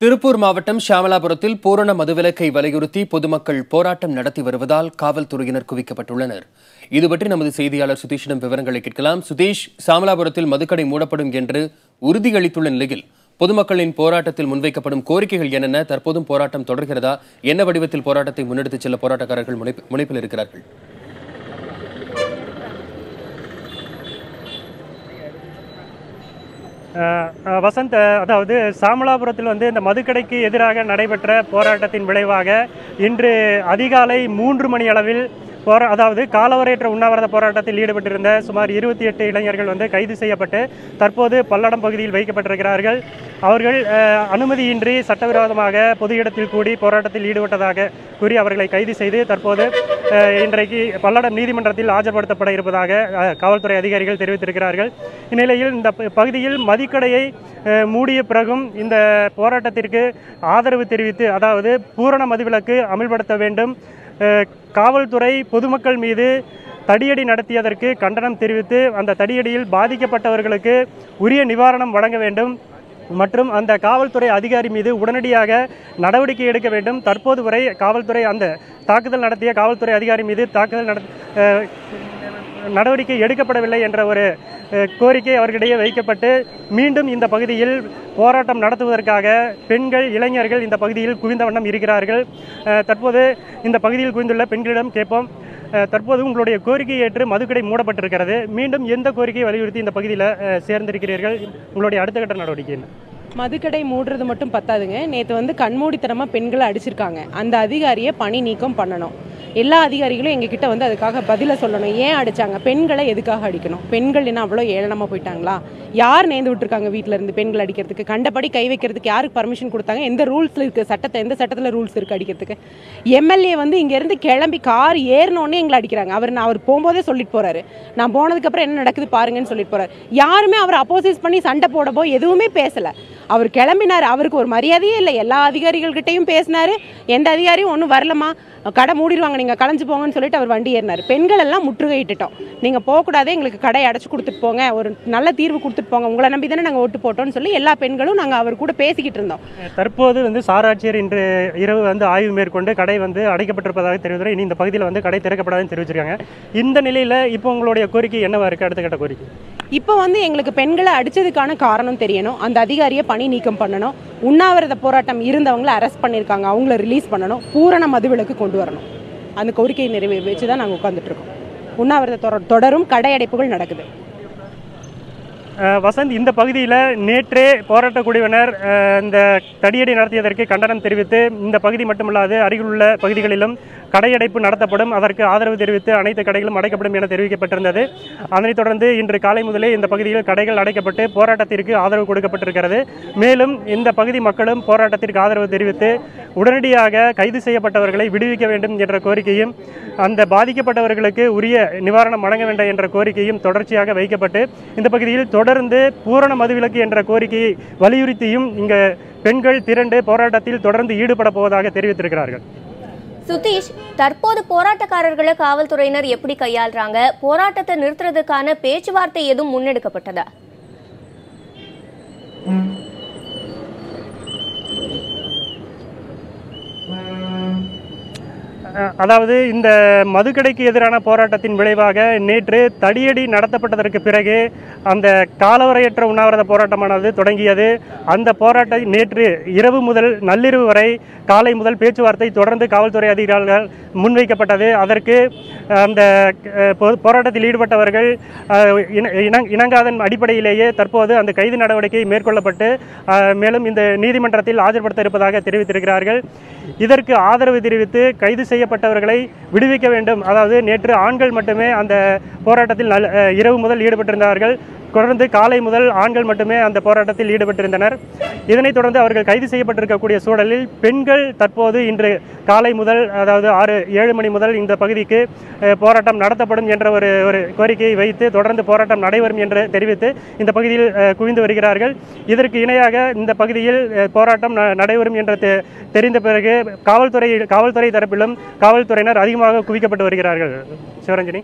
திருப்பூர் மாவட்டம் ஷாமலாபுரத்தில் பூரண மதுவிலக்கை வலியுறுத்தி பொதுமக்கள் போராட்டம் நடத்தி வருவதால் காவல்துறையினர் குவிக்கப்பட்டுள்ளனர். இதுபற்றி நமது செய்தியாளர் சுதீஷிடம் விவரங்களை கேட்கலாம். சுதீஷ், ஷாமலாபுரத்தில் மதுக்கடை மூடப்படும் என்று உறுதியளித்துள்ள நிலையில் பொதுமக்களின் போராட்டத்தில் முன்வைக்கப்படும் கோரிக்கைகள் என்னென்ன? தற்போதும் போராட்டம் தொடர்கிறதா? என்ன வடிவத்தில் போராட்டத்தை முன்னெடுத்துச் செல்ல போராட்டக்காரர்கள் முனைப்பில் இருக்கிறார்கள்? வசந்த், அதாவது ஷாமலாபுரத்தில் இந்த மதுக்கடைக்கு எதிராக நடைபெற்ற போராட்டத்தின் விளைவாக இன்று அதிகாலை 3 மணி அளவில் அதாவது காலவரையற்ற உண்ணாவிரத போராட்டத்தில் ஈடுபட்டிருந்த சுமார் 28 இளைஞர்கள் கைது செய்யப்பட்டு தற்போது பல்லடம் பகுதியில் வைக்கப்பட்டிருக்கிறார்கள். அவர்கள் அனுமதியின்றி சட்டவிரோதமாக பொது இடத்தில் கூடி போராட்டத்தில் ஈடுபட்டதாக கூறி அவர்களை கைது செய்து தற்போது இன்றைக்கு பல்லடம் நீதிமன்றத்தில் ஆஜர்படுத்தப்பட இருப்பதாக காவல்துறை அதிகாரிகள் தெரிவித்திருக்கிறார்கள். இந்நிலையில் இந்த பகுதியில் மதுக்கடையை மூடிய பிறகும் இந்த போராட்டத்திற்கு ஆதரவு தெரிவித்து, அதாவது பூரண மதுவிலக்கு அமல்படுத்த வேண்டும், காவல்துறை பொதுமக்கள் மீது தடியடி நடத்தியதற்கு கண்டனம் தெரிவித்து அந்த தடியடியில் பாதிக்கப்பட்டவர்களுக்கு உரிய நிவாரணம் வழங்க வேண்டும் மற்றும் அந்த காவல்துறை அதிகாரி மீது உடனடியாக நடவடிக்கை எடுக்க வேண்டும். தற்போது வரை காவல்துறை அந்த தாக்குதல் நடத்திய காவல்துறை அதிகாரி மீது நடவடிக்கை எடுக்கப்படவில்லை என்ற ஒரு கோரிக்கை அவர்களிடையே வைக்கப்பட்டு மீண்டும் இந்த பகுதியில் போராட்டம் நடத்துவதற்காக பெண்கள், இளைஞர்கள் இந்த பகுதியில் குவிந்த வண்ணம் இருக்கிறார்கள். தற்போது இந்த பகுதியில் குவிந்துள்ள பெண்களிடம் கேட்போம். தற்போது உங்களுடைய கோரிக்கையை ஏற்று மதுக்கடை மூடப்பட்டிருக்கிறது. மீண்டும் எந்த கோரிக்கையை வலியுறுத்தி இந்த பகுதியில் சேர்ந்திருக்கிறீர்கள்? உங்களுடைய அடுத்த கட்ட நடவடிக்கை என்ன? மதுக்கடை மூடுறது மட்டும் பத்தாதுங்க. நேற்று கண்மூடித்தனமாக பெண்களை அடிச்சிருக்காங்க. அந்த அதிகாரியை பணி நீக்கம் பண்ணணும். எல்லா அதிகாரிகளும் எங்ககிட்ட அதுக்காக பதிலை சொல்லணும். ஏன் அடித்தாங்க? பெண்களை எதுக்காக அடிக்கணும்? பெண்கள் என்ன அவ்வளோ ஏளனமாக போயிட்டாங்களா? யார் நேர்ந்து விட்டுருக்காங்க வீட்டில் இருந்து பெண்கள் அடிக்கிறதுக்கு? கண்டபடி கை வைக்கிறதுக்கு யாருக்கு பர்மிஷன் கொடுத்தாங்க? எந்த ரூல்ஸில் இருக்குது? எந்த சட்டத்தில் ரூல்ஸ் இருக்குது அடிக்கிறதுக்கு? எம்எல்ஏ இங்கேருந்து கிளம்பி கார் ஏறினோடனே எங்களை அடிக்கிறாங்க. அவர் போகும்போதே சொல்லிட்டு போகிறாரு, நான் போனதுக்கப்புறம் என்ன நடக்குது பாருங்கன்னு சொல்லிட்டு போகிறார். யாருமே அவர் அப்போசிஸ் பண்ணி சண்டை போடப்போ எதுவுமே பேசலை. அவர் கிளம்பினார். அவருக்கு ஒரு மரியாதையே இல்லை. எல்லா அதிகாரிகள்கிட்டையும் பேசினார். எந்த அதிகாரியும் ஒன்றும் வரலமா, கடை மூடிடுவாங்க, நீங்கள் கலைஞ்சு போங்கன்னு சொல்லிட்டு அவர் வண்டி ஏறினார். பெண்கள் எல்லாம் முற்றுகையிட்டுட்டோம். நீங்கள் போகக்கூடாது, எங்களுக்கு கடை அடைச்சி கொடுத்துட்டு போங்க, ஒரு நல்ல தீர்வு கொடுத்துட்டு போங்க, உங்களை நம்பி தானே நாங்கள் ஓட்டு போட்டோம்னு சொல்லி எல்லா பெண்களும் நாங்கள் அவர் கூட பேசிக்கிட்டு இருந்தோம். தற்போது சாராட்சியர் இன்று இரவு ஆய்வு மேற்கொண்டு கடை அடைக்கப்பட்டிருப்பதாக தெரிவித்தார். இனி இந்த பகுதியில் கடை திறக்கப்படாதுன்னு தெரிவிச்சிருக்காங்க. இந்த நிலையில் இப்போ உங்களுடைய கோரிக்கை என்னவா இருக்குது? அடுத்த கட்ட கோரிக்கை இப்போ எங்களுக்கு பெண்களை அடித்ததுக்கான காரணம் தெரியணும். அந்த அதிகாரியை பணி நீக்கம் பண்ணணும். உண்ணாவிரத போராட்டம் இருந்தவங்களை அரெஸ்ட் பண்ணியிருக்காங்க, அவங்கள ரிலீஸ் பண்ணணும். பூரண மதுவிலக்கு கொண்டு வரணும். அந்த கோரிக்கையை நிறைவேற்றி தான் நாங்கள் உட்காந்துட்ருக்கோம். உண்ணாவிரத தொடரும், கடை அடைப்புகள் நடக்குது. வசந்த், இந்த பகுதியில் நேற்றே போராட்ட குழுவினர் இந்த தடியடி நடத்தியதற்கு கண்டனம் தெரிவித்து இந்த பகுதி மட்டுமல்லாது அருகிலுள்ள பகுதிகளிலும் கடையடைப்பு நடத்தப்படும், அதற்கு ஆதரவு தெரிவித்து அனைத்து கடைகளும் அடைக்கப்படும் என தெரிவிக்கப்பட்டிருந்தது. அதனைத் தொடர்ந்து இன்று காலை முதலே இந்த பகுதியில் கடைகள் அடைக்கப்பட்டு போராட்டத்திற்கு ஆதரவு கொடுக்கப்பட்டிருக்கிறது. மேலும் இந்த பகுதி மக்களும் போராட்டத்திற்கு ஆதரவு தெரிவித்து உடனடியாக கைது செய்யப்பட்டவர்களை விடுவிக்க வேண்டும் என்ற கோரிக்கையும், அந்த பாதிக்கப்பட்டவர்களுக்கு உரிய நிவாரணம் வழங்க வேண்டும் என்ற கோரிக்கையும் தொடர்ச்சியாக வைக்கப்பட்டு இந்த பகுதியில் தொடர்ந்து பூரண மதுவிலக்கு என்ற கோரிக்கையை வலியுறுத்தியும் இங்கு பெண்கள் திரண்டு போராட்டத்தில் தொடர்ந்து ஈடுபட போவதாக தெரிவித்திருக்கிறார்கள். சுதீஷ், தற்போது போராட்டக்காரர்களை காவல்துறையினர் எப்படி கையாளுறாங்க? போராட்டத்தை நிறுத்துறதுக்கான பேச்சுவார்த்தை எதுவும் முன்னெடுக்கப்பட்டதா? அதாவது இந்த மதுக்கடைக்கு எதிரான போராட்டத்தின் விளைவாக நேற்று தடியடி நடத்தப்பட்டதற்கு பிறகு அந்த காலவரையற்ற உண்ணாவிரத போராட்டமானது தொடங்கியது. அந்த போராட்டம் நேற்று இரவு முதல் நள்ளிரவு வரை காலை முதல் பேச்சுவார்த்தை தொடர்ந்து காவல்துறை அதிகாரிகள் முன்வைக்கப்பட்டது. அதற்கு அந்த போராட்டத்தில் ஈடுபட்டவர்கள் இணங்காதன் அடிப்படையிலேயே தற்போது அந்த கைது நடவடிக்கை மேற்கொள்ளப்பட்டு மேலும் இந்த நீதிமன்றத்தில் ஆஜர்படுத்த இருப்பதாக தெரிவித்திருக்கிறார்கள். இதற்கு ஆதரவு தெரிவித்து கைது செய்யப்பட்டவர்களை விடுவிக்க வேண்டும். அதாவது நேற்று ஆண்கள் மட்டுமே அந்த போராட்டத்தில் இரவு முதல் ஈடுபட்டிருந்தார்கள். தொடர்ந்து காலை முதல் ஆண்கள் மட்டுமே அந்த போராட்டத்தில் ஈடுபட்டிருந்தனர். இதனைத் தொடர்ந்து அவர்கள் கைது செய்யப்பட்டிருக்கக்கூடிய சூழலில் பெண்கள் தற்போது இன்று காலை முதல், அதாவது 6-7 மணி முதல் இந்த பகுதிக்கு போராட்டம் நடத்தப்படும் என்ற ஒரு கோரிக்கையை வைத்து தொடர்ந்து போராட்டம் நடைபெறும் என்று தெரிவித்து இந்த பகுதியில் குவிந்து வருகிறார்கள். இதற்கு இணையாக இந்த பகுதியில் போராட்டம் நடைபெறும் என்று தெரிந்த பிறகு காவல்துறை தரப்பிலும் காவல்துறையினர் அதிகமாக குவிக்கப்பட்டு வருகிறார்கள். சிவரஞ்சனி.